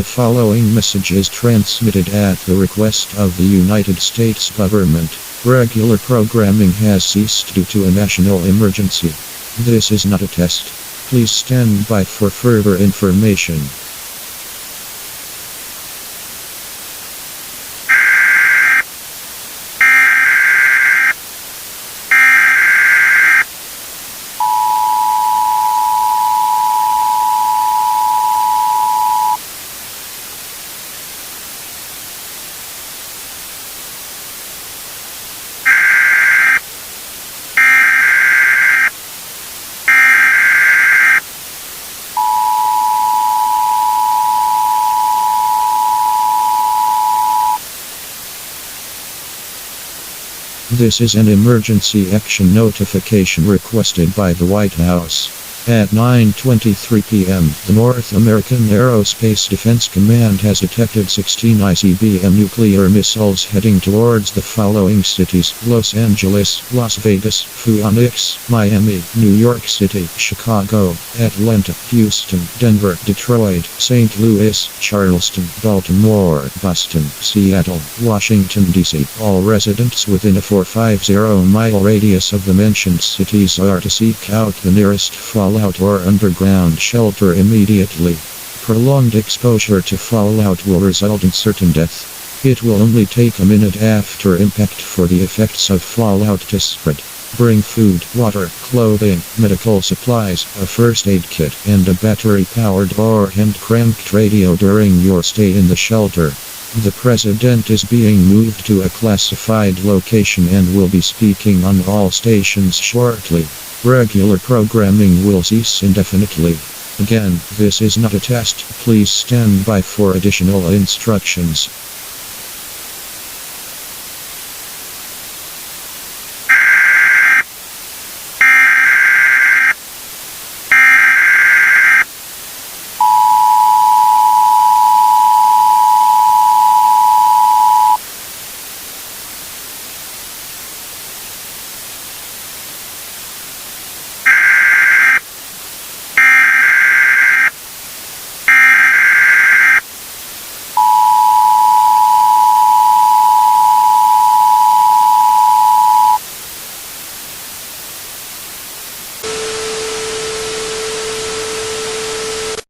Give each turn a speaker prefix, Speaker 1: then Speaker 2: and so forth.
Speaker 1: The following message is transmitted at the request of the United States government. Regular programming has ceased due to a national emergency. This is not a test. Please stand by for further information. This is an emergency action notification requested by the White House. At 9:23 p.m., the North American Aerospace Defense Command has detected 16 ICBM nuclear missiles heading towards the following cities: Los Angeles, Las Vegas, Phoenix, Miami, New York City, Chicago, Atlanta, Houston, Denver, Detroit, St. Louis, Charleston, Baltimore, Boston, Seattle, Washington, D.C. All residents within a 450-mile radius of the mentioned cities are to seek out the nearest fallout or underground shelter immediately. Prolonged exposure to fallout will result in certain death. It will only take a minute after impact for the effects of fallout to spread. Bring food, water, clothing, medical supplies, a first aid kit, and a battery-powered or hand-cranked radio during your stay in the shelter. The President is being moved to a classified location and will be speaking on all stations shortly. Regular programming will cease indefinitely. Again, this is not a test. Please stand by for additional instructions.